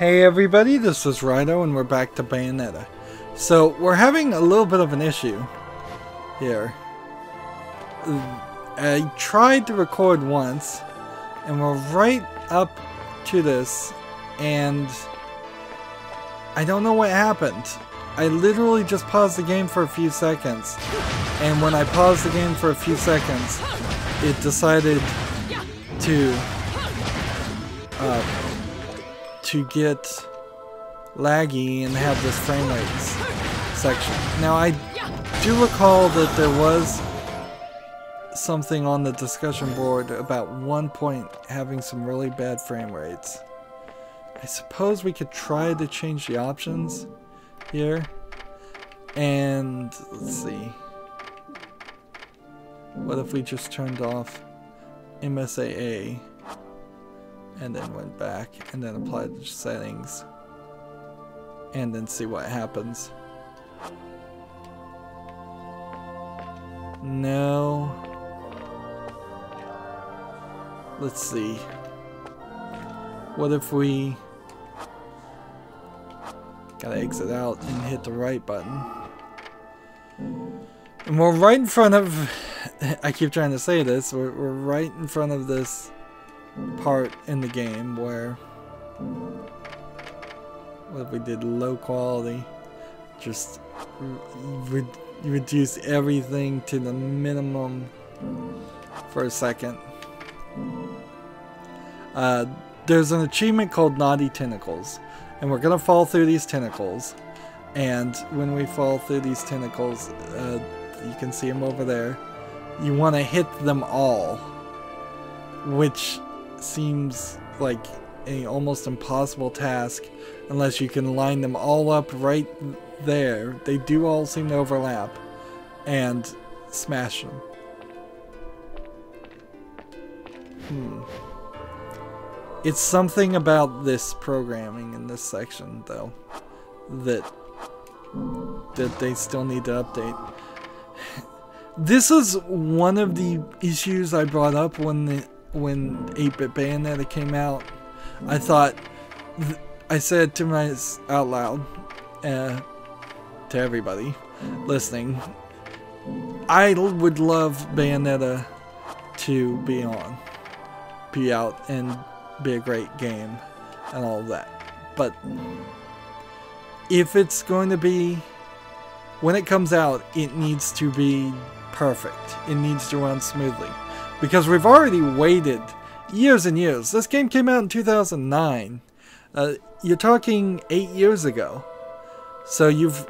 Hey everybody, this is Rydo and we're back to Bayonetta. So we're having a little bit of an issue here. I tried to record once and we're right up to this and I don't know what happened. I literally just paused the game for a few seconds, and when I paused the game for a few seconds it decided to get laggy and have this frame rates section. Now I do recall that there was something on the discussion board about one point having some really bad frame rates. I suppose we could try to change the options here, and let's see, what if we just turned off MSAA and then went back and then applied the settings and then see what happens. No. Let's see. What if we gotta exit out and hit the right button? And we're right in front of, I keep trying to say this, we're right in front of this part in the game where, what if we did low quality, just reduce everything to the minimum for a second. There's an achievement called Naughty Tentacles, and we're gonna fall through these tentacles, and when we fall through these tentacles, you can see them over there, you want to hit them all, which seems like an almost impossible task unless you can line them all up right there. They do all seem to overlap, and smash them. It's something about this programming in this section though that they still need to update. This is one of the issues I brought up when 8-bit Bayonetta came out. I thought, I said to myself out loud, to everybody listening, I would love Bayonetta to be out and be a great game and all of that. But if it's going to be, when it comes out, it needs to be perfect. It needs to run smoothly. Because we've already waited years and years. This game came out in 2009. You're talking 8 years ago. So you've,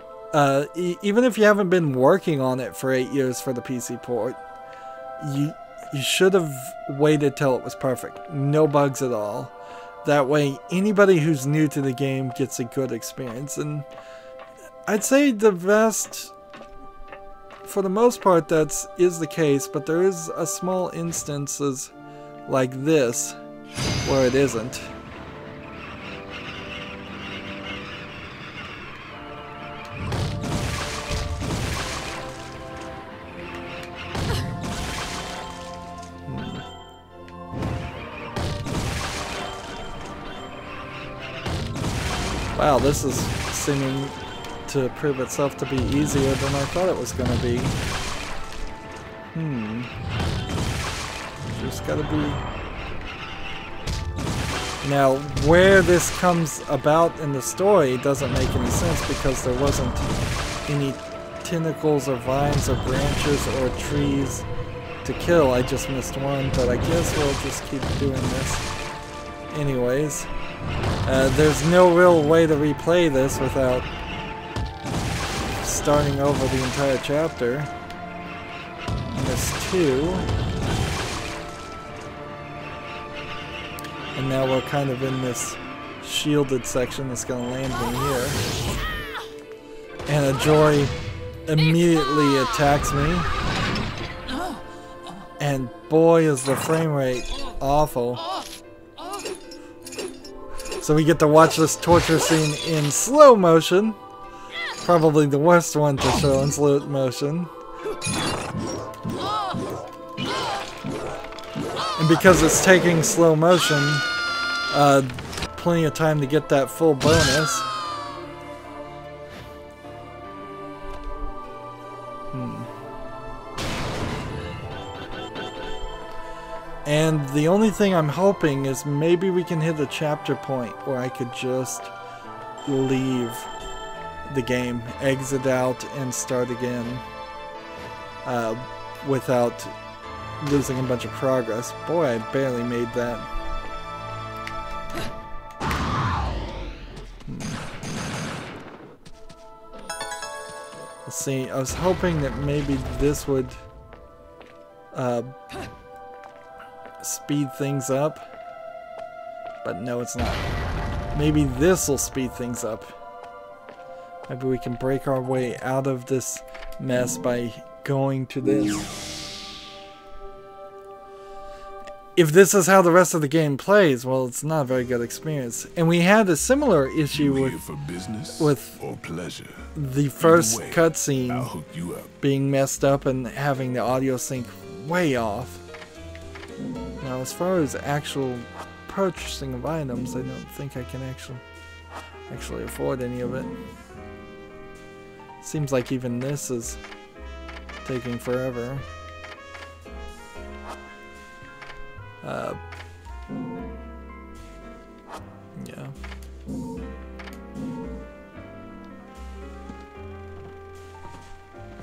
even if you haven't been working on it for 8 years for the PC port, you should have waited till it was perfect. No bugs at all. That way, anybody who's new to the game gets a good experience. And I'd say the vast, for the most part, that is the case, but there is a small instances like this where it isn't. Wow, this is seeming to prove itself to be easier than I thought it was going to be. Just gotta be... Now, where this comes about in the story doesn't make any sense because there wasn't any tentacles or vines or branches or trees to kill. I just missed one, but I guess we'll just keep doing this. Anyways, there's no real way to replay this without starting over the entire chapter. Missed 2. And now we're kind of in this shielded section that's going to land me here. And a joy immediately attacks me. And boy is the frame rate awful. So we get to watch this torture scene in slow motion. Probably the worst one to show in slow motion. And because it's taking slow motion, plenty of time to get that full bonus. And the only thing I'm hoping is maybe we can hit a chapter point where I could just leave the game, exit out, and start again without losing a bunch of progress. Boy, I barely made that. Let's see, I was hoping that maybe this would speed things up, but no, it's not. Maybe this will speed things up. Maybe we can break our way out of this mess by going to this. If this is how the rest of the game plays, well, it's not a very good experience. And we had a similar issue with the first cutscene being messed up and having the audio sync way off. Now, as far as actual purchasing of items, I don't think I can actually afford any of it. Seems like even this is taking forever. Yeah.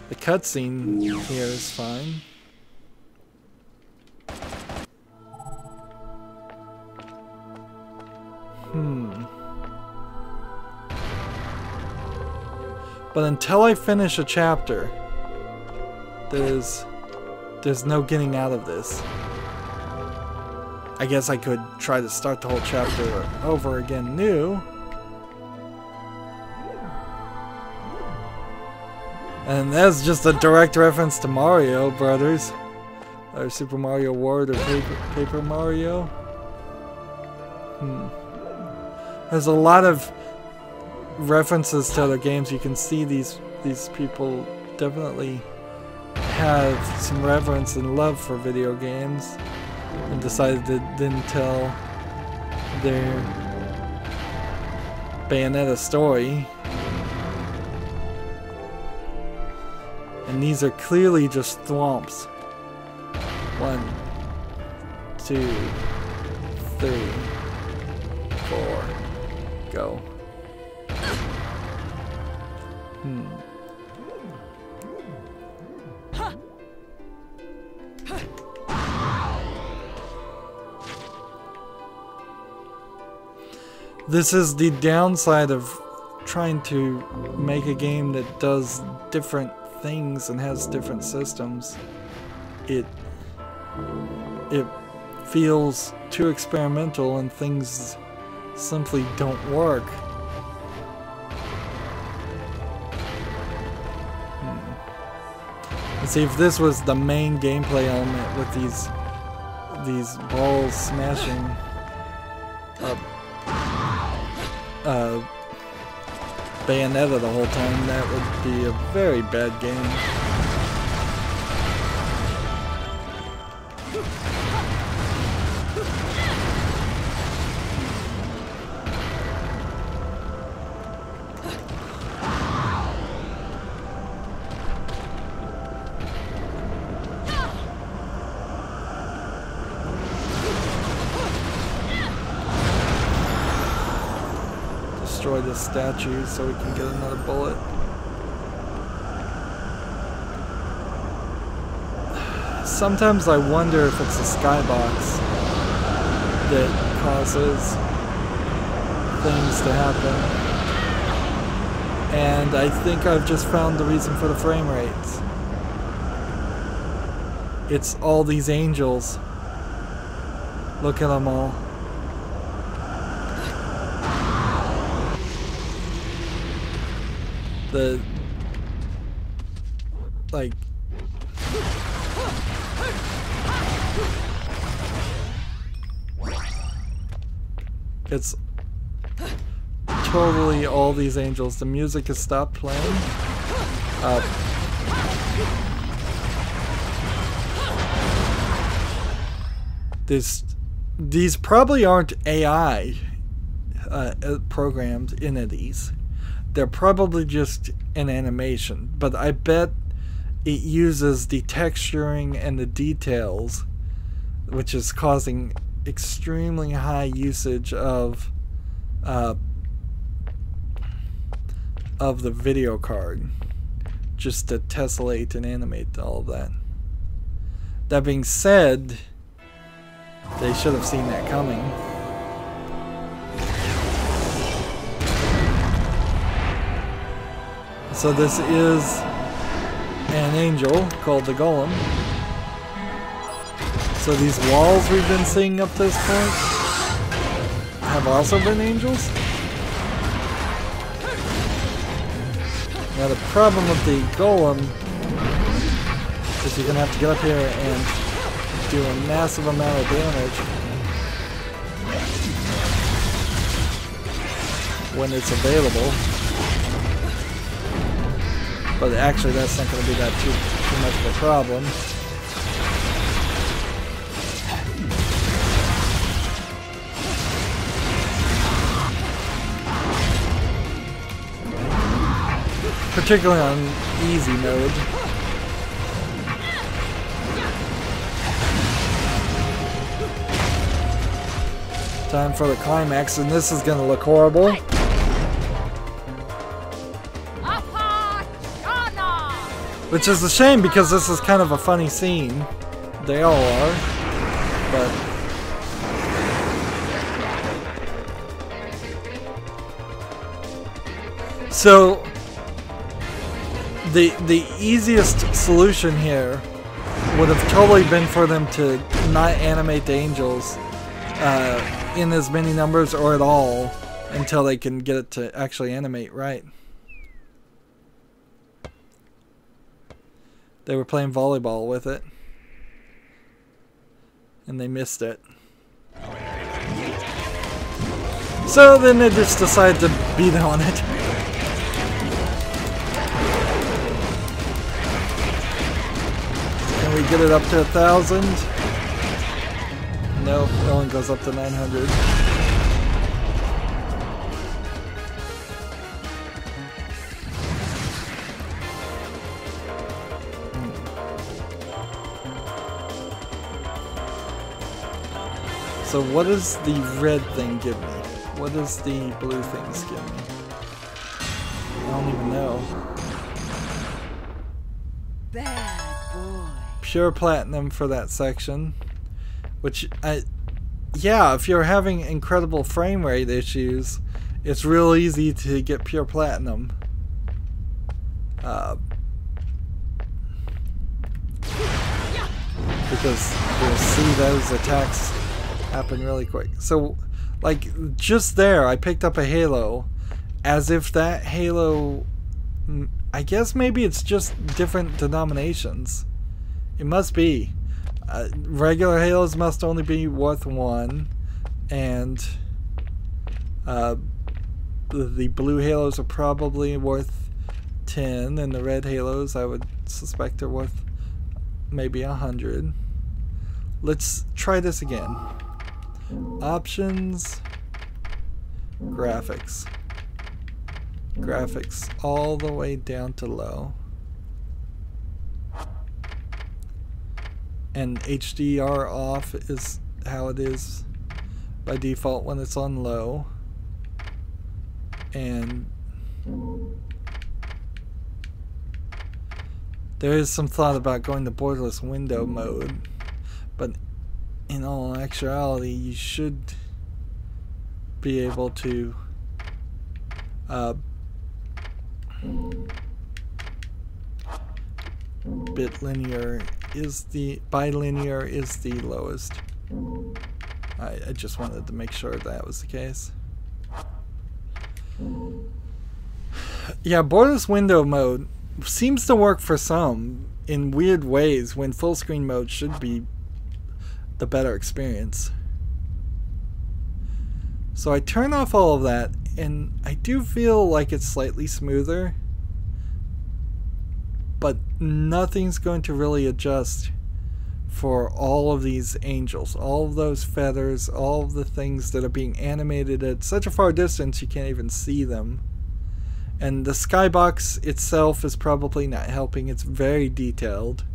The cutscene here is fine. But until I finish a chapter, there's no getting out of this. I guess I could try to start the whole chapter over again new. And that's just a direct reference to Mario Brothers. Or Super Mario World or Paper Mario. There's a lot of references to other games. You can see these people definitely have some reverence and love for video games and decided to then tell their Bayonetta story. And these are clearly just thwomps. 1, 2, 3, 4, go. This is the downside of trying to make a game that does different things and has different systems. It feels too experimental and things simply don't work. Let's see, if this was the main gameplay element with these balls smashing Bayonetta the whole time, that would be a very bad game. Destroy this statue so we can get another bullet. Sometimes I wonder if it's the skybox that causes things to happen. And I think I've just found the reason for the frame rates. It's all these angels. Look at them all. It's totally all these angels. The music has stopped playing. These probably aren't AI programmed entities. They're probably just an animation, but I bet it uses the texturing and the details, which is causing extremely high usage of the video card, just to tessellate and animate all of that. That being said, they should have seen that coming. So this is an angel called the Golem. So these walls we've been seeing up to this point have also been angels. Now the problem with the Golem is you're going to have to get up here and do a massive amount of damage when it's available. But actually that's not going to be that too much of a problem. Particularly on easy mode. Time for the climax, and this is going to look horrible. Which is a shame because this is kind of a funny scene. They all are. But so the easiest solution here would have totally been for them to not animate the angels in as many numbers or at all until they can get it to actually animate right. They were playing volleyball with it and they missed it. So then they just decided to beat on it. Can we get it up to 1,000? No, it only goes up to 900. So what does the red thing give me? What does the blue things give me? I don't even know. Bad boy. Pure platinum for that section. Which, yeah, if you're having incredible frame rate issues, it's real easy to get pure platinum. Because you'll see those attacks happen really quick. So, like, just there, I picked up a halo, as if that halo, I guess maybe it's just different denominations. It must be. Regular halos must only be worth 1, and the blue halos are probably worth 10, and the red halos I would suspect are worth maybe 100. Let's try this again. Options, graphics. Graphics all the way down to low. And HDR off is how it is by default when it's on low. And there is some thought about going to borderless window mode, but in all actuality you should be able to bilinear is the lowest. I just wanted to make sure that was the case. Yeah, borderless window mode seems to work for some in weird ways when full screen mode should be the better experience. So I turn off all of that and I do feel like it's slightly smoother, but nothing's going to really adjust for all of these angels, all of those feathers, all of the things that are being animated at such a far distance you can't even see them. And the skybox itself is probably not helping. It's very detailed.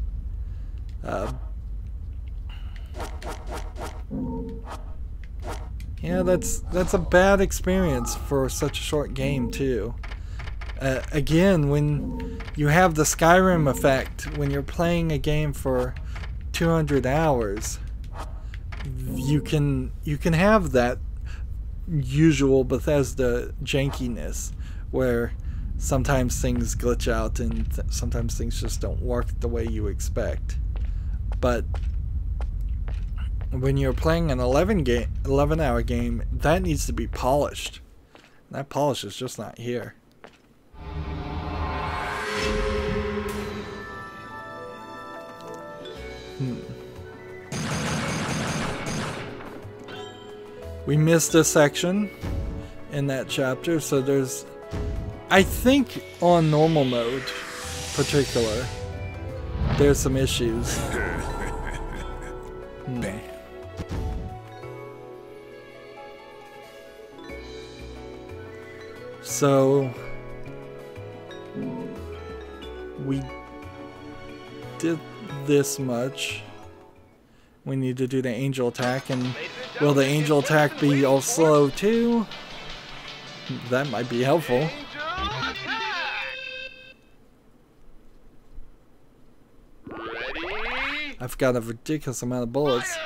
Yeah, that's a bad experience for such a short game too. Again, when you have the Skyrim effect, when you're playing a game for 200 hours, you can have that usual Bethesda jankiness where sometimes things glitch out and sometimes things just don't work the way you expect. But when you're playing an 11-hour game, that needs to be polished. That polish is just not here. We missed a section in that chapter, so there's, I think on normal mode particular, there's some issues. So we did this much. We need to do the angel attack, and will the angel attack be all slow too? That might be helpful. I've got a ridiculous amount of bullets.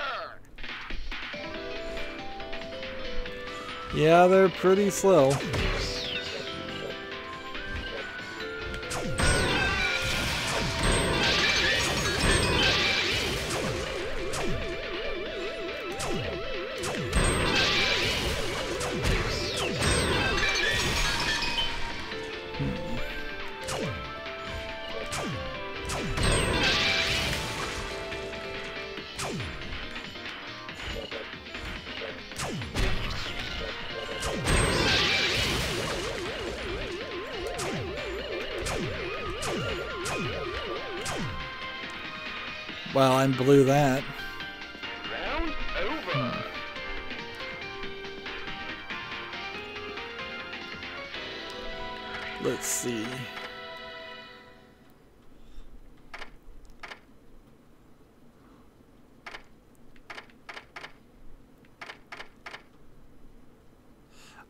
Yeah, they're pretty slow. Well, I blew that. Round over. Let's see.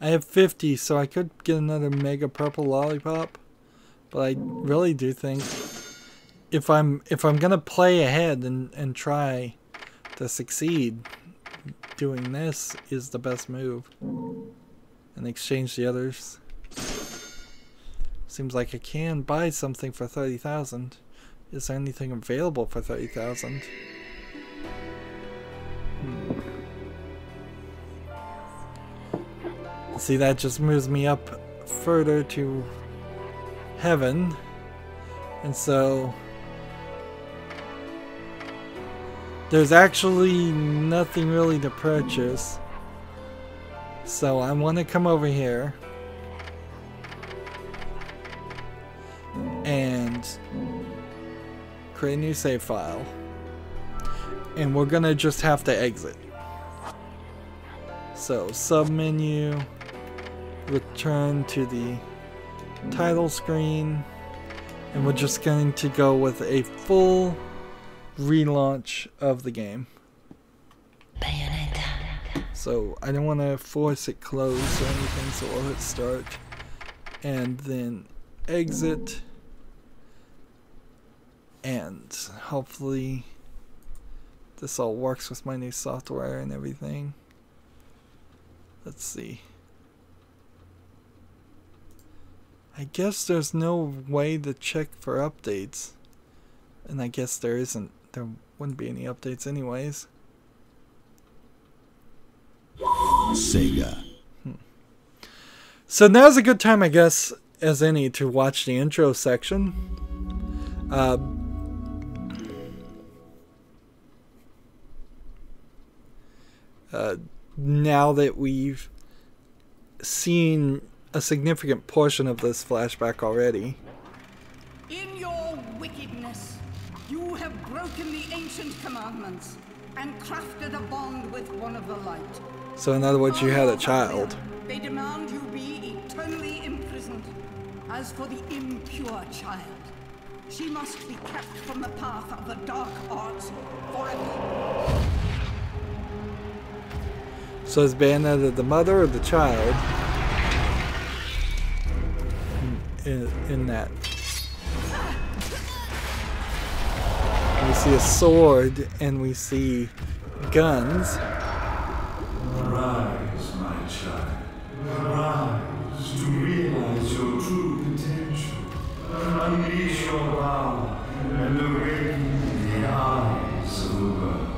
I have 50, so I could get another mega purple lollipop, but I really do think if I'm gonna play ahead and try to succeed, doing this is the best move, and exchange the others. Seems like I can buy something for 30,000. Is there anything available for 30,000? See, that just moves me up further to heaven, and so there's actually nothing really to purchase. So I want to come over here and create a new save file, and we're gonna just have to exit. So submenu, return to the title screen, and we're just going to go with a full relaunch of the game. Bayonetta. So I don't want to force it closed or anything, so we'll hit start and then exit, and hopefully this all works with my new software and everything. Let's see. I guess there's no way to check for updates, and I guess there wouldn't be any updates anyways. SEGA. So now's a good time, I guess, as any, to watch the intro section. Now that we've seen a significant portion of this flashback already. In your wickedness, you have broken broken the ancient commandments and crafted a bond with one of the light. So in other words, you had a child. They demand you be eternally imprisoned. As for the impure child, she must be kept from the path of the dark arts forever. So is Bayonetta the mother or the child in that? We see a sword and we see guns. Rise, my child. Rise to realize your true potential. Unleash your power and awaken the eyes of the world.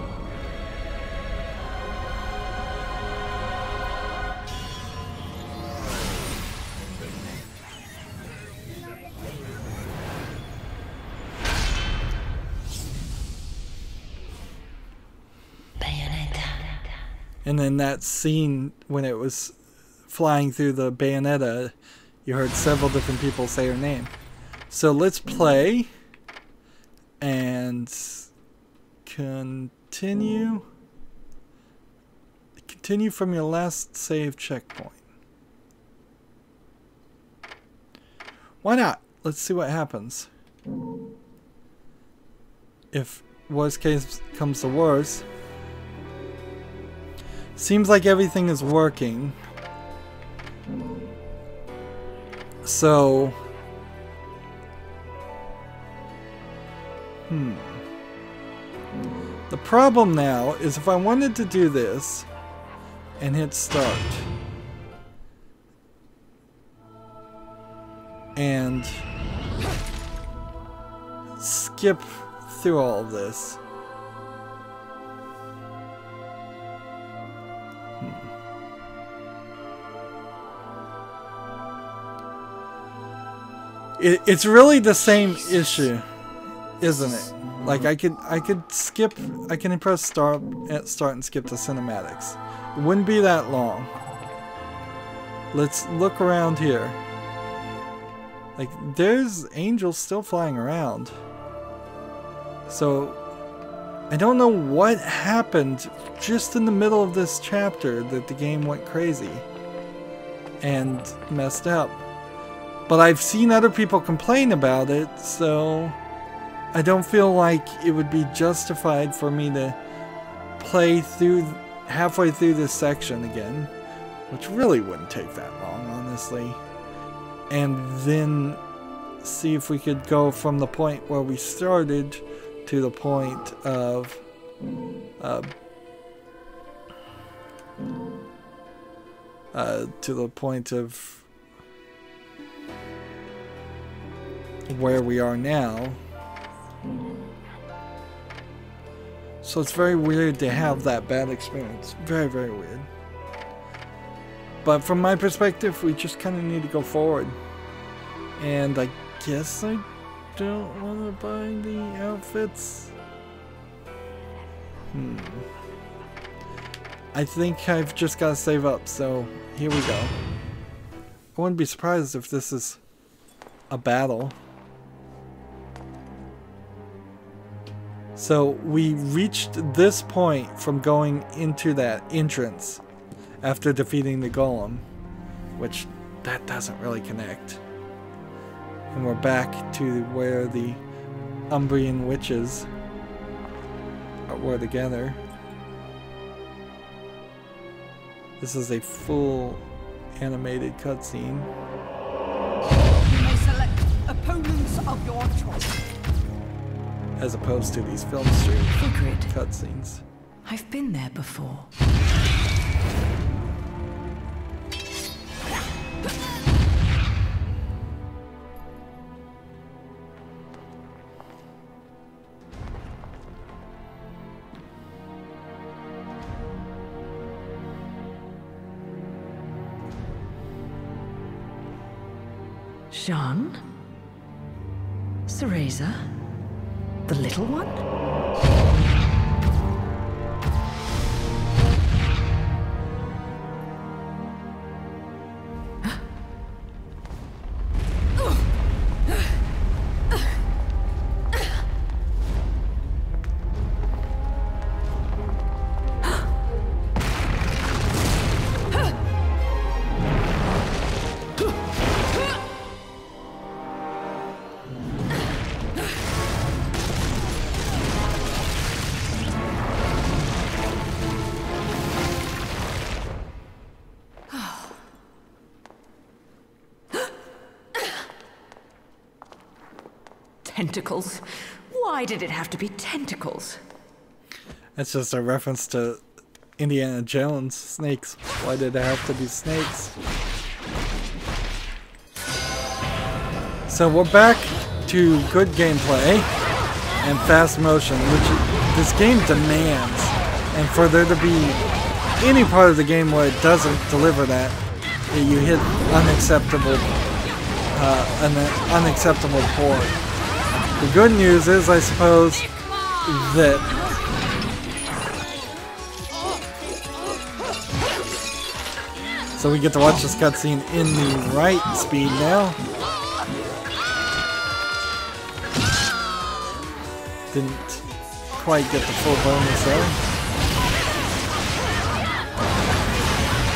And then that scene when it was flying through the Bayonetta, you heard several different people say her name. So let's play and continue. Continue from your last save checkpoint. Why not? Let's see what happens. If worst case comes to worst. Seems like everything is working. So... The problem now is if I wanted to do this and hit start and skip through all of this. It's really the same issue, isn't it? Like I could skip, I can press start and skip the cinematics. It wouldn't be that long. Let's look around here. Like there's angels still flying around. So I don't know what happened just in the middle of this chapter that the game went crazy and messed up. But I've seen other people complain about it, so I don't feel like it would be justified for me to play through halfway through this section again, which really wouldn't take that long, honestly, and then see if we could go from the point where we started to the point of where we are now. So it's very weird to have that bad experience. Very, very weird. But from my perspective, we just kind of need to go forward. And I guess I don't want to buy the outfits. I think I've just got to save up, so here we go. I wouldn't be surprised if this is a battle. So we reached this point from going into that entrance after defeating the golem, which that doesn't really connect. And we're back to where the Umbrian witches were together. This is a full animated cutscene. You may select opponents of your choice. As opposed to these film stream cutscenes. I've been there before. Jean? Cereza? The little one? Tentacles. Why did it have to be tentacles? That's just a reference to Indiana Jones. Snakes. Why did it have to be snakes? So we're back to good gameplay and fast motion, which this game demands. And for there to be any part of the game where it doesn't deliver that, you hit unacceptable, an unacceptable port. The good news is, I suppose, that so we get to watch this cutscene in the right speed now. Didn't quite get the full bonus there.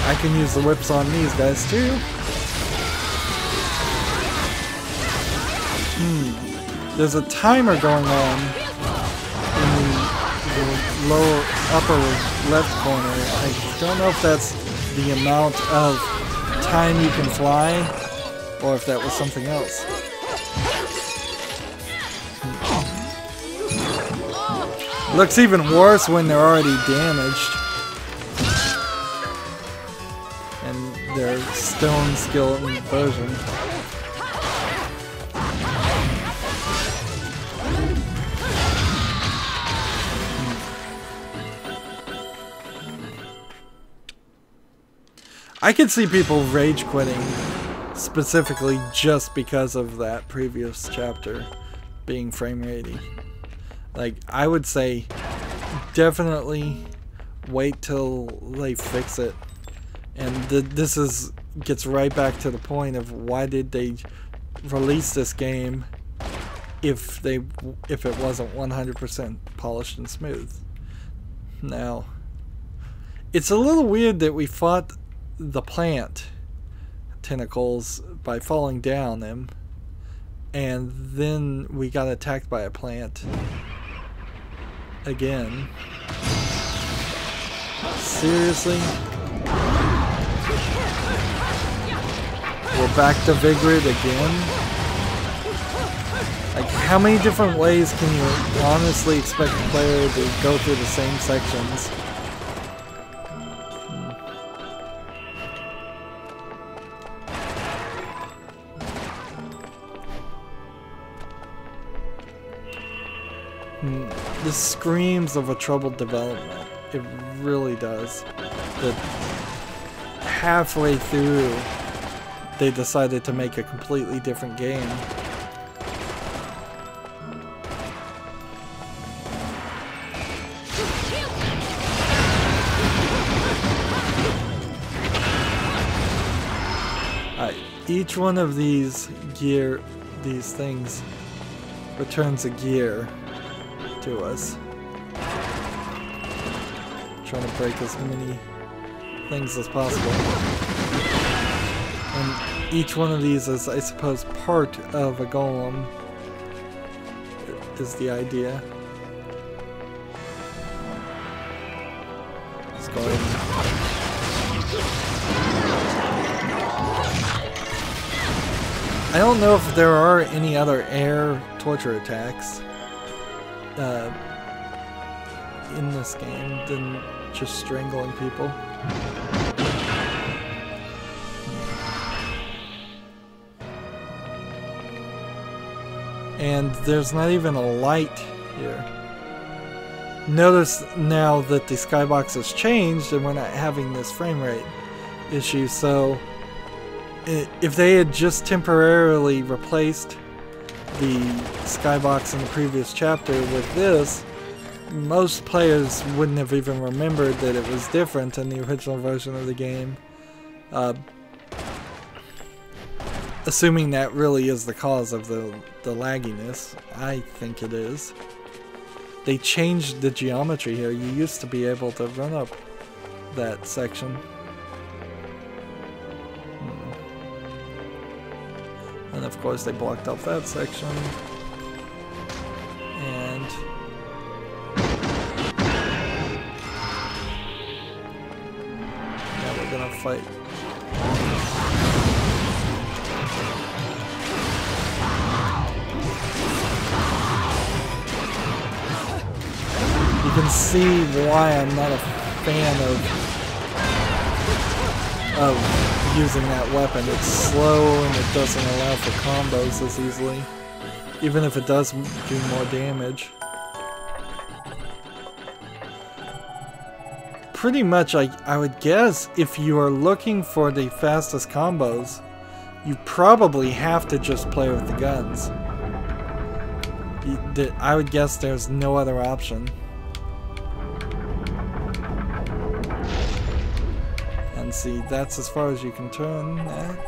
I can use the whips on these guys too. There's a timer going on in the lower upper left corner. I don't know if that's the amount of time you can fly or if that was something else. Looks even worse when they're already damaged. And their stone skeleton version. I could see people rage quitting specifically just because of that previous chapter being frame ratey. Like, I would say definitely wait till they fix it. And this gets right back to the point of why did they release this game if it wasn't 100% polished and smooth. Now, it's a little weird that we fought the plant tentacles by falling down them, and then we got attacked by a plant again. Seriously? We're back to Vigrid again? Like, how many different ways can you honestly expect the player to go through the same sections? This screams of a troubled development. It really does. That halfway through, they decided to make a completely different game. Each one of these things returns a gear to us. Trying to break as many things as possible. And each one of these is, I suppose, part of a golem, is the idea. Let's go ahead. I don't know if there are any other air torture attacks in this game than just strangling people. And there's not even a light here. Notice now that the skybox has changed and we're not having this frame rate issue, so if they had just temporarily replaced the skybox in the previous chapter with this, most players wouldn't have even remembered that it was different in the original version of the game. Assuming that really is the cause of the lagginess. I think it is. They changed the geometry here. You used to be able to run up that section. And of course they blocked off that section. And now we're gonna fight. can see why I'm not a fan of using that weapon. It's slow and it doesn't allow for combos as easily, even if it does do more damage. Pretty much, I would guess if you are looking for the fastest combos, you probably have to just play with the guns. I would guess there's no other option. And see, that's as far as you can turn that.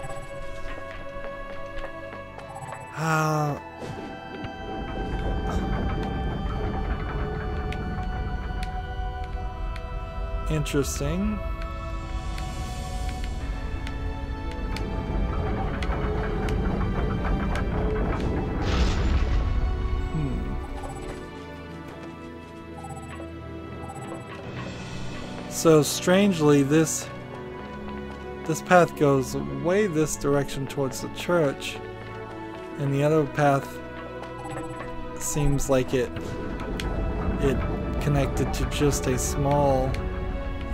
Interesting. So strangely, this path goes way this direction towards the church, and the other path seems like it connected to just a small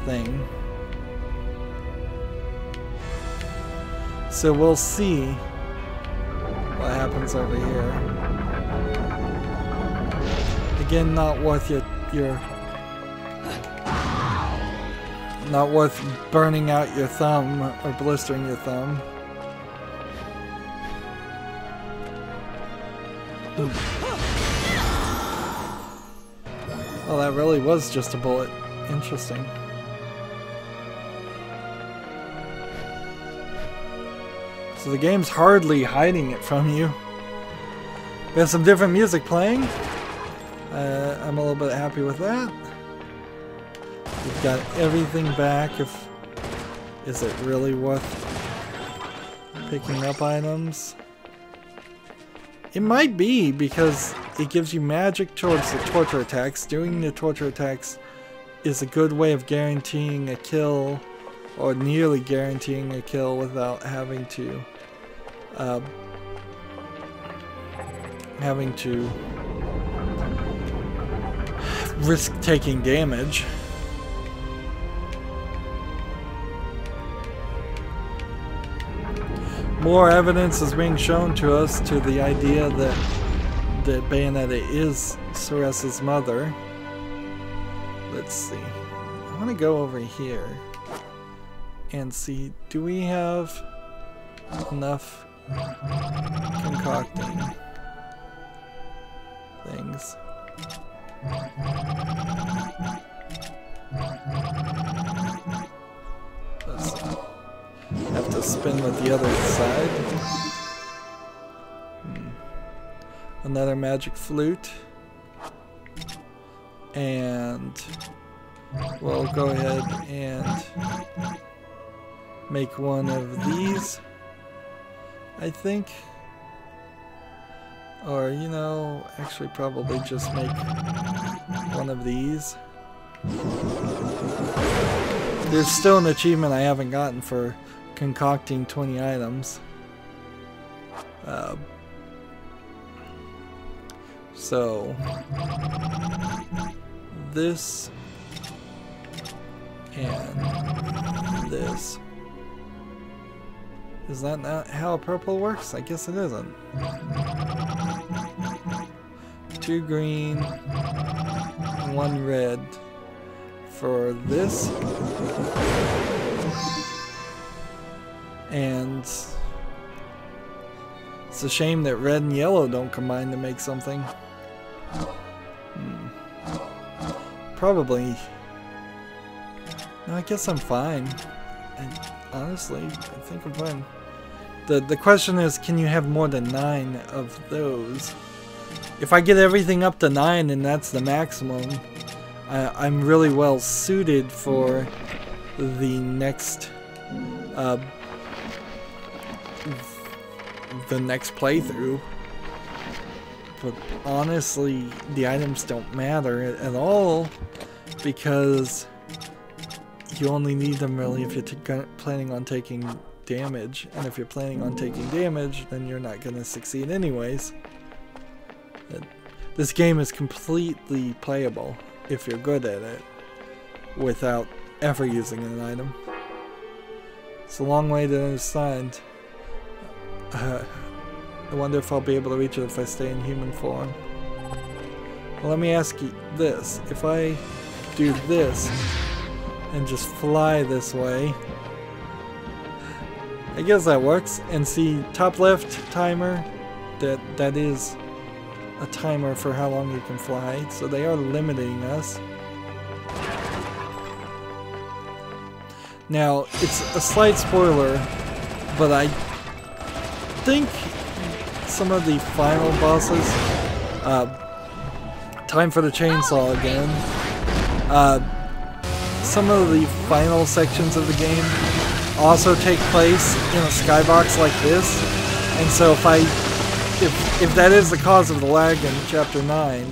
thing. So we'll see what happens over here. Again, not worth not worth burning out your thumb or blistering your thumb. Well, that really was just a bullet. Interesting. So the game's hardly hiding it from you. We have some different music playing. I'm a little bit happy with that. We've got everything back. Is it really worth picking up items? It might be, because it gives you magic towards the torture attacks. Doing the torture attacks is a good way of guaranteeing a kill, or nearly guaranteeing a kill without having to risk taking damage. More evidence is being shown to us to the idea that Bayonetta is Ceres's mother. Let's see. I want to go over here and see, do we have enough concocting things? Let's see. Have to spin with the other side. Another magic flute. And we'll go ahead and make one of these, I think. Or, you know, actually probably just make one of these. There's still an achievement I haven't gotten for concocting 20 items. So this and this. Is that not how purple works? I guess it isn't. 2 green, 1 red for this. And it's a shame that red and yellow don't combine to make something. Probably. No, I guess I'm fine. Honestly, I think I'm fine. The question is, can you have more than 9 of those? If I get everything up to 9 and that's the maximum, I'm really well suited for the next playthrough. But honestly, the items don't matter at all, because you only need them really if you're planning on taking damage, and if you're planning on taking damage, then you're not going to succeed anyways. This game is completely playable. if you're good at it without ever using an item. It's a long way to the other side. I wonder if I'll be able to reach it if I stay in human form. Well, let me ask you this. If I do this and just fly this way, I guess that works. And see, top left timer, that is a timer for how long you can fly, so they are limiting us. Now, it's a slight spoiler, but I think some of the final bosses, time for the chainsaw again, some of the final sections of the game also take place in a skybox like this, and so if that is the cause of the lag in Chapter 9,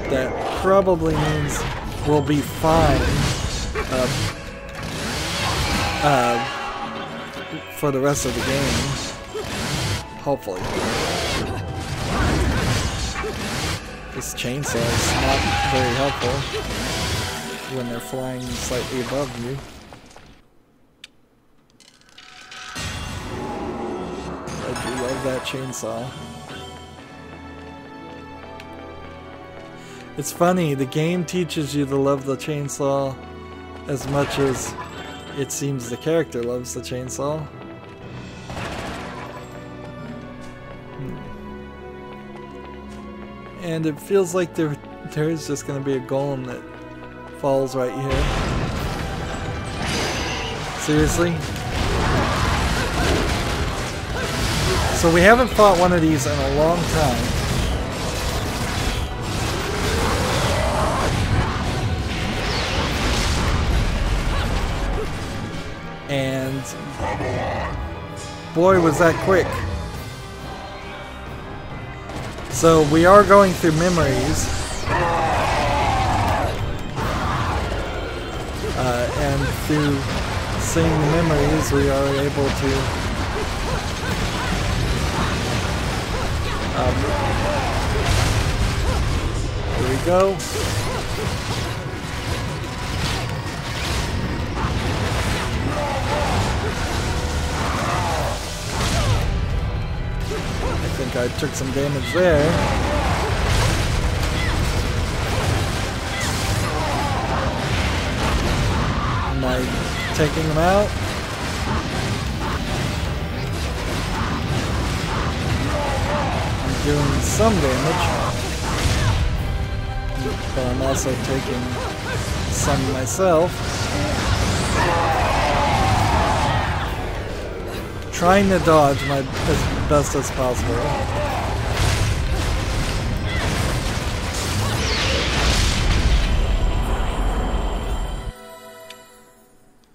that probably means we'll be fine for the rest of the game. Hopefully. This chainsaw is not very helpful when they're flying slightly above you. I do love that chainsaw. It's funny, the game teaches you to love the chainsaw as much as it seems the character loves the chainsaw. And it feels like there is just going to be a golem that falls right here. Seriously? So we haven't fought one of these in a long time. And boy, was that quick. So we are going through memories, and through seeing the memories we are able to here we go. I think I took some damage there. Am I taking them out? I'm doing some damage, but I'm also taking some myself. Trying to dodge as best as possible.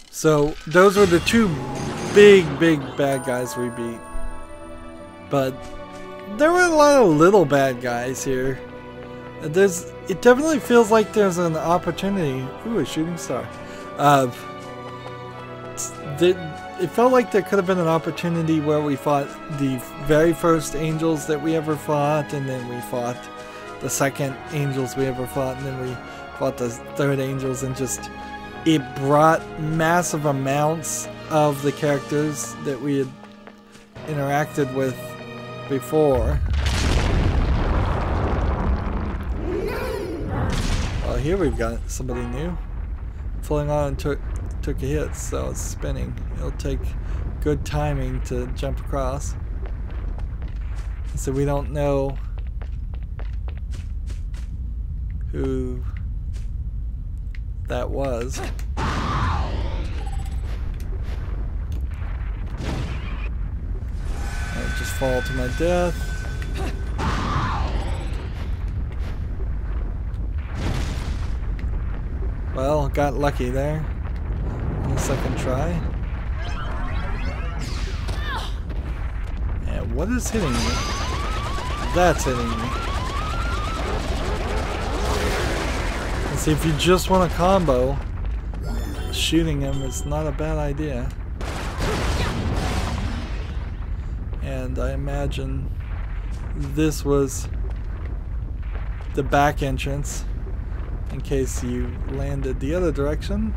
So those were the two big bad guys we beat. But there were a lot of little bad guys here. It definitely feels like there's an opportunity. Ooh, a shooting star. It felt like there could have been an opportunity where we fought the very first angels that we ever fought, and then we fought the second angels we ever fought, and then we fought the third angels, and just it brought massive amounts of the characters that we had interacted with before. Well, here we've got somebody new. Pulling on and took a hit, so it's spinning. It'll take good timing to jump across. So we don't know who that was. I'll just fall to my death. Well, got lucky there. On the second try. And what is hitting me? That's hitting me. And see, if you just want a combo, shooting him is not a bad idea. And I imagine this was the back entrance. in case you landed the other direction.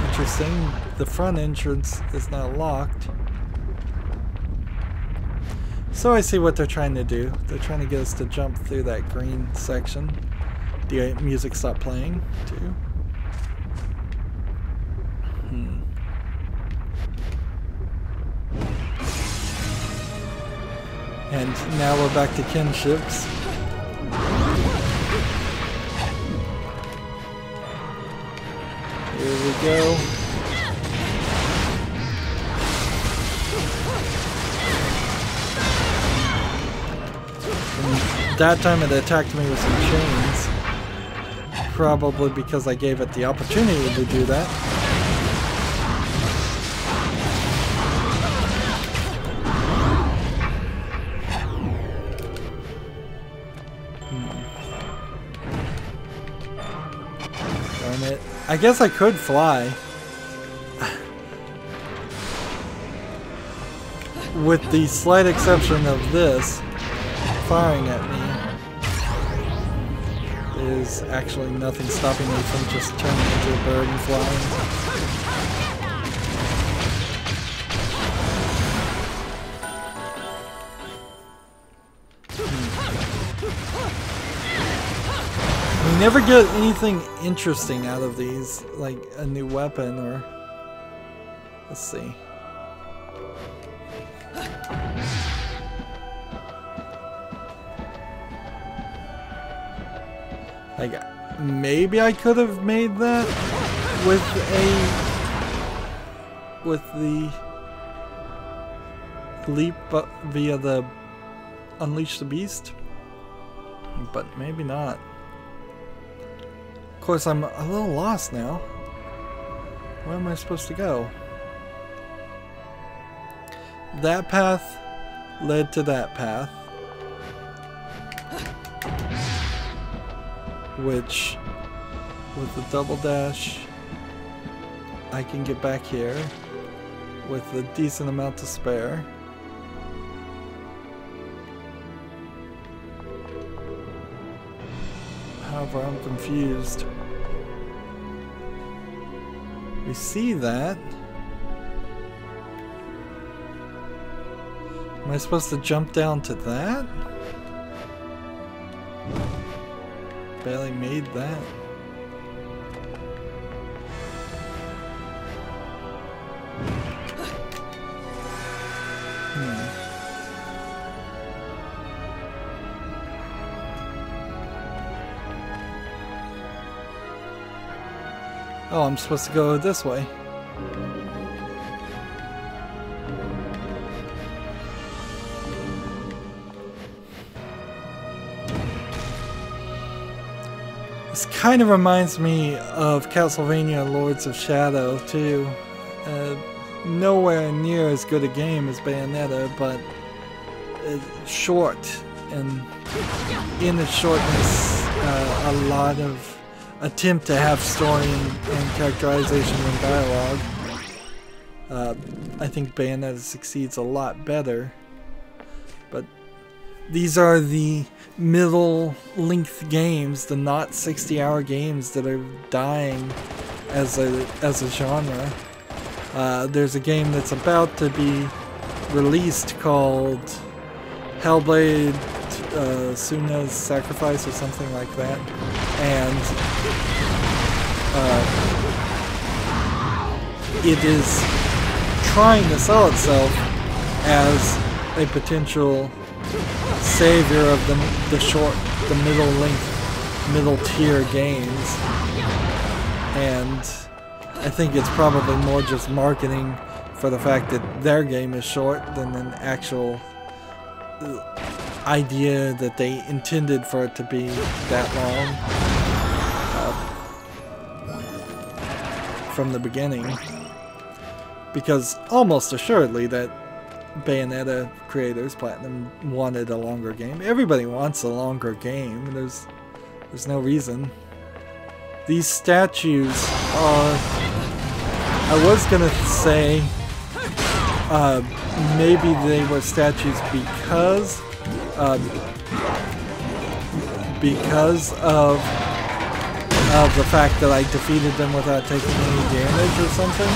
Interesting. The front entrance is now locked. So I see what they're trying to do. They're trying to get us to jump through that green section. The music stopped playing, too. And now we're back to kinships. Here we go. And that time it attacked me with some chains. Probably because I gave it the opportunity to do that. Darn it. I guess I could fly. With the slight exception of this firing at me. There's actually nothing stopping me from just turning into a bird and flying. We never get anything interesting out of these, like a new weapon or... Let's see. Like, maybe I could have made that with the leap via the Unleash the Beast, but maybe not. Of course, I'm a little lost now. Where am I supposed to go? That path led to that path. Which, with the double dash, I can get back here with a decent amount to spare. However, I'm confused. We see that. Am I supposed to jump down to that? Barely made that. Oh, I'm supposed to go this way. This kind of reminds me of Castlevania Lords of Shadow too. Nowhere near as good a game as Bayonetta, but short, and in its shortness, a lot of attempt to have story and characterization and dialogue. I think Bayonetta succeeds a lot better, but these are the middle length games, the not 60-hour games that are dying as a genre. There's a game that's about to be released called Hellblade Suna's Sacrifice or something like that, and it is trying to sell itself as a potential savior of the middle length, middle tier games, and I think it's probably more just marketing for the fact that their game is short than an actual idea that they intended for it to be that long from the beginning. Because almost assuredly that Bayonetta creators, Platinum, wanted a longer game. Everybody wants a longer game. There's no reason. These statues are... I was gonna say maybe they were statues because because of the fact that I defeated them without taking any damage or something.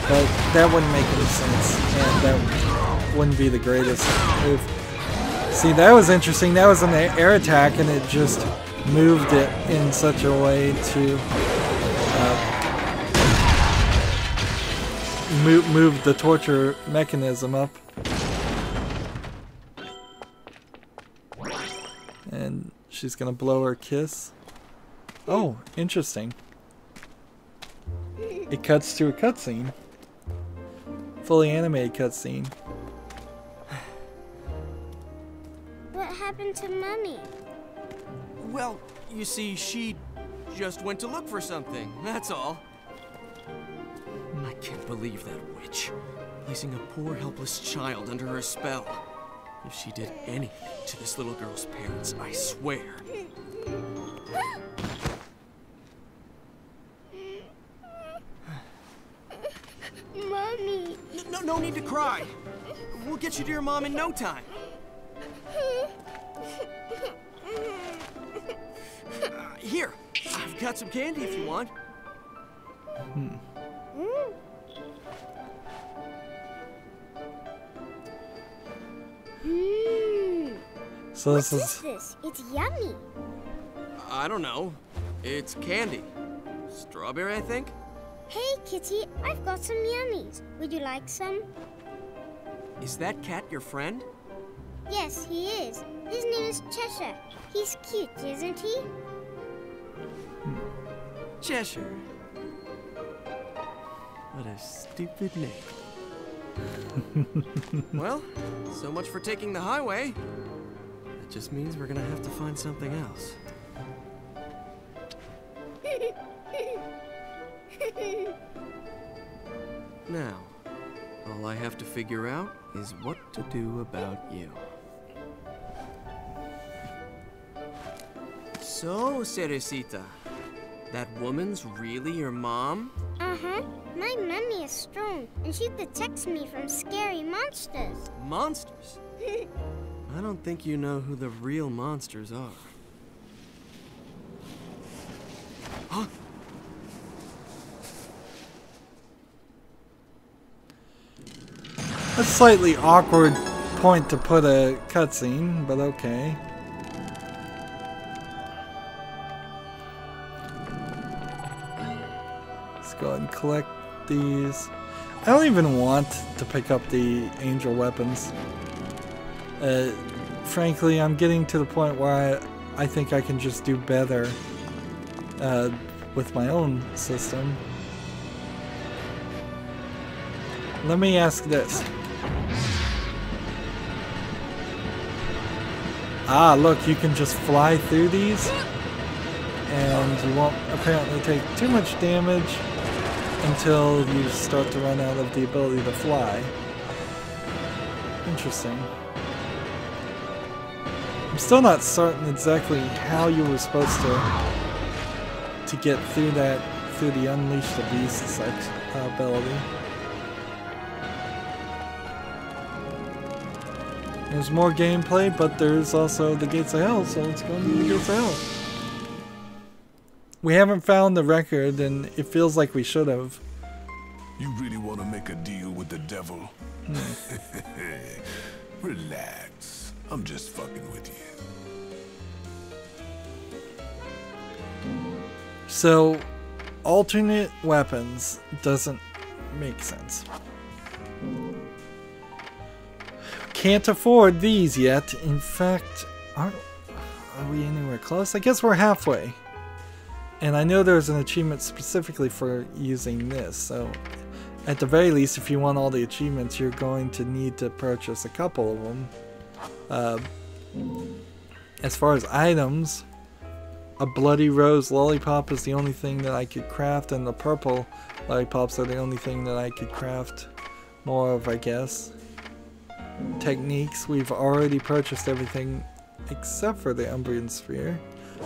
But that wouldn't make any sense, and that wouldn't be the greatest move. See, that was interesting. That was an air attack, and it just moved it in such a way to move the torture mechanism up. And she's gonna blow her kiss. Oh, interesting. It cuts to a cutscene. Fully animated cutscene. What happened to Mummy? Well, you see, she just went to look for something, that's all. I can't believe that witch, placing a poor helpless child under her spell. If she did anything to this little girl's parents, I swear. Mommy! No need to cry. We'll get you to your mom in no time. Here, I've got some candy if you want. So What is this? It's yummy. I don't know. It's candy. Strawberry, I think? Hey, Kitty, I've got some yummies. Would you like some? Is that cat your friend? Yes, he is. His name is Cheshire. He's cute, isn't he? Cheshire. What a stupid name. Well, so much for taking the highway. That just means we're gonna have to find something else. Now, all I have to figure out is what to do about you. So, Cerecita, that woman's really your mom? Uh-huh. My mummy is strong, and she protects me from scary monsters. Monsters? I don't think you know who the real monsters are. Huh? A slightly awkward point to put a cutscene, but okay. Let's go ahead and collect these. I don't even want to pick up the angel weapons. Frankly, I'm getting to the point where I think I can just do better with my own system. Let me ask this. Ah, look, you can just fly through these, and you won't apparently take too much damage until you start to run out of the ability to fly. Interesting. I'm still not certain exactly how you were supposed to get through that, through the Unleash the Beast ability. There's more gameplay, but there's also the Gates of Hell, so let's go into the Gates of Hell. We haven't found the record, and it feels like we should have. You really want to make a deal with the devil? Relax. I'm just fucking with you. So, alternate weapons doesn't make sense. Can't afford these yet. In fact, are we anywhere close? I guess we're halfway. And I know there's an achievement specifically for using this, so at the very least, if you want all the achievements, you're going to need to purchase a couple of them. As far as items, a bloody rose lollipop is the only thing that I could craft, and the purple lollipops are the only thing that I could craft more of, I guess. Techniques, we've already purchased everything except for the Umbrian Sphere,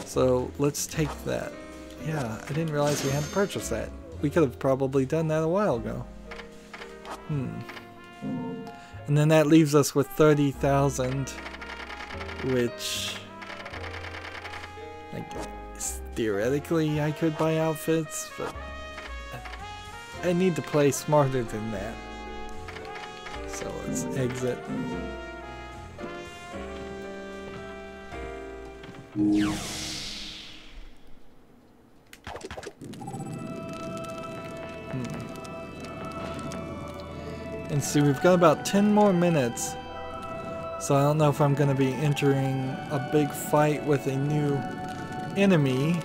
so let's take that. Yeah, I didn't realize we had to purchase that. We could have probably done that a while ago. And then that leaves us with 30,000, which Like, theoretically I could buy outfits, but I need to play smarter than that. So let's exit. And see, we've got about 10 more minutes. So I don't know if I'm going to be entering a big fight with a new enemy,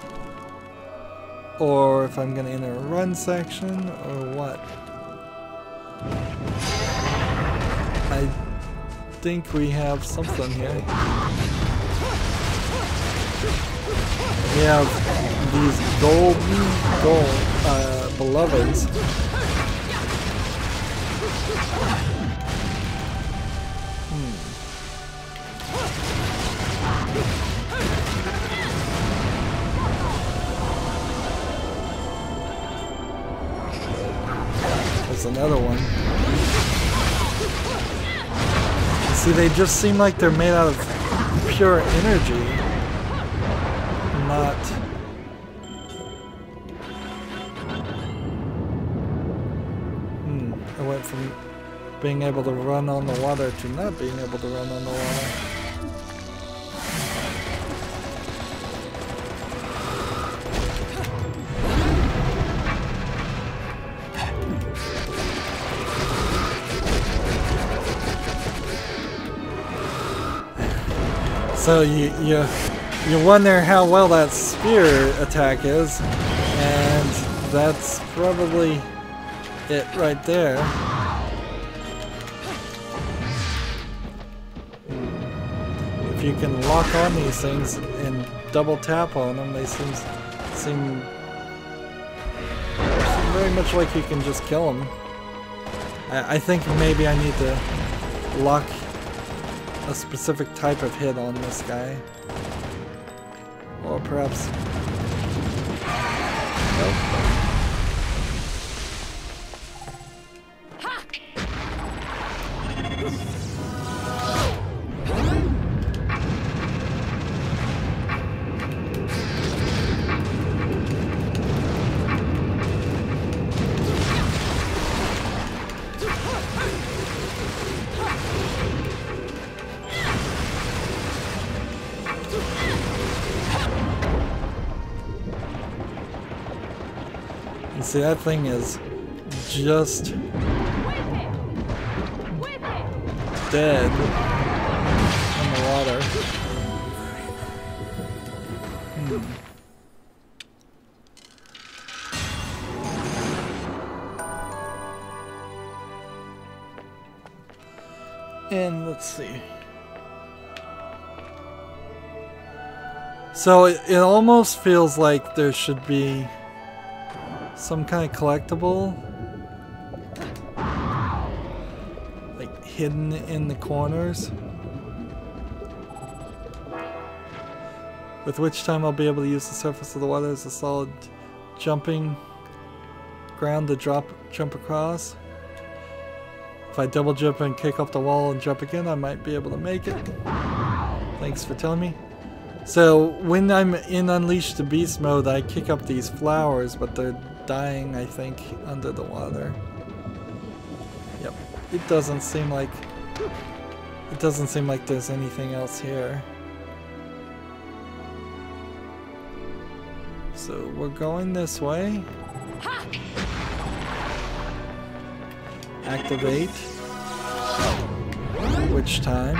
or if I'm going to enter a run section, or what. I think we have something here. We have these beloveds. There's another one. See, they just seem like they're made out of pure energy. Not... I went from being able to run on the water to not being able to run on the water. So you wonder how well that spear attack is, and that's probably it right there. If you can lock on these things and double tap on them, they seem very much like you can just kill them. I think maybe I need to lock a specific type of hit on this guy. Or perhaps... Nope. See, that thing is just dead in the water. And let's see. So it almost feels like there should be some kind of collectible, like hidden in the corners, with which time I'll be able to use the surface of the water as a solid jumping ground to jump across. If I double jump and kick off the wall and jump again, I might be able to make it. Thanks for telling me. So when I'm in Unleash the Beast mode, I kick up these flowers, but they're dying, I think, under the water. Yep. It doesn't seem like there's anything else here. So we're going this way. Activate. Which time?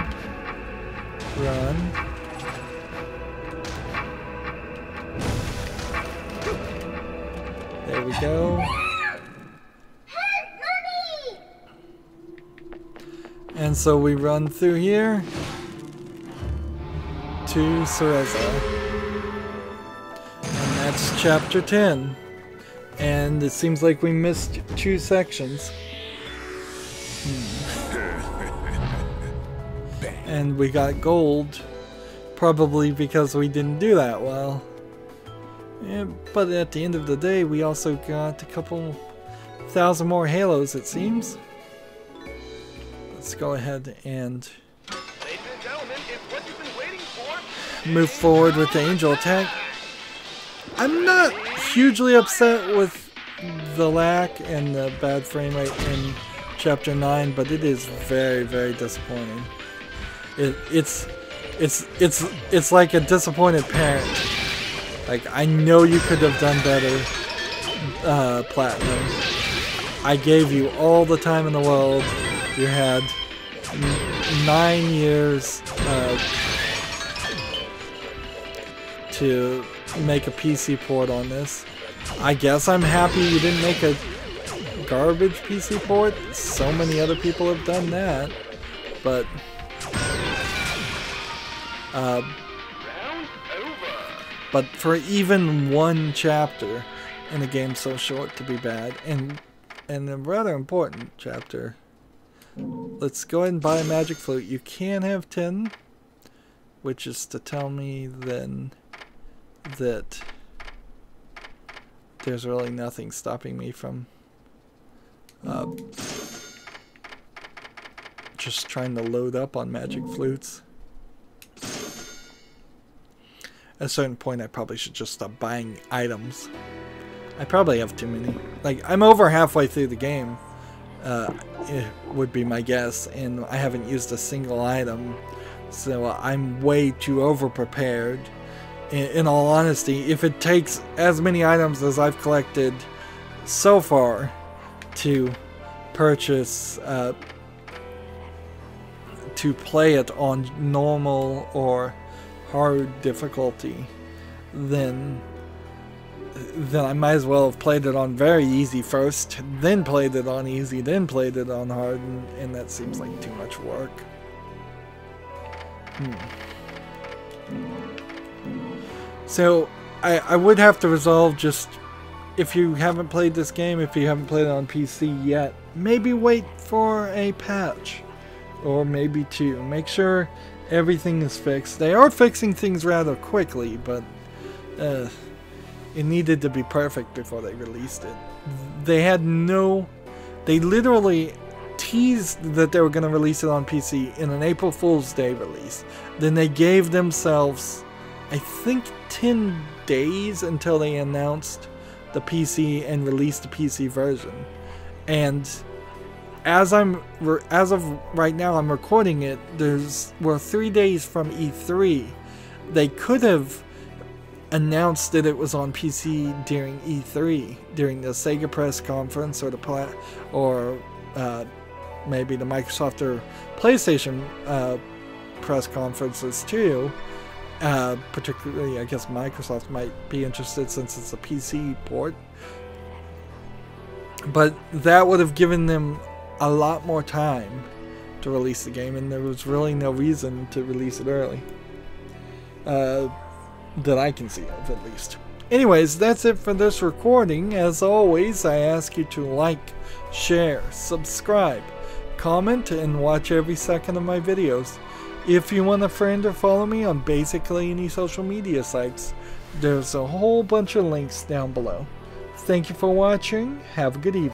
Run. There we go. And so we run through here to Cereza. And that's chapter 10. And it seems like we missed 2 sections. And we got gold, probably because we didn't do that well. Yeah, but at the end of the day, we also got a couple thousand more halos, it seems. Let's go ahead and... Ladies and gentlemen, it's what you've been waiting for. move forward with the angel attack. I'm not hugely upset with the lack and the bad frame rate in Chapter 9, but it is very, very disappointing. It's like a disappointed parent. Like, I know you could have done better, Platinum. I gave you all the time in the world. You had 9 years to make a PC port on this. I guess I'm happy you didn't make a garbage PC port. So many other people have done that, but for even one chapter in a game so short to be bad, and a rather important chapter. Let's go ahead and buy a magic flute. You can have 10, which is to tell me then that there's really nothing stopping me from just trying to load up on magic flutes. At a certain point, I probably should just stop buying items. I probably have too many. Like, I'm over halfway through the game, it would be my guess, and I haven't used a single item, so I'm way too over-prepared. In all honesty, if it takes as many items as I've collected so far to purchase, to play it on normal or hard difficulty, then I might as well have played it on very easy first, then played it on easy, then played it on hard, and that seems like too much work. So I would have to resolve, just if you haven't played this game, if you haven't played it on PC yet, maybe wait for a patch, or maybe two. Make sure everything is fixed. They are fixing things rather quickly, but it needed to be perfect before they released it. They literally teased that they were going to release it on PC in an April Fool's Day release. Then they gave themselves, I think, 10 days until they announced the PC and released the PC version. And as of right now, I'm recording it, we're 3 days from E3. They could have announced that it was on PC during E3, during the SEGA press conference, or maybe the Microsoft or PlayStation press conferences too. Particularly, I guess Microsoft might be interested since it's a PC port. But that would have given them a lot more time to release the game, and there was really no reason to release it early. That I can see of, at least. Anyways, that's it for this recording. As always, I ask you to like, share, subscribe, comment, and watch every second of my videos. If you want a friend or follow me on basically any social media sites, there's a whole bunch of links down below. Thank you for watching. Have a good evening.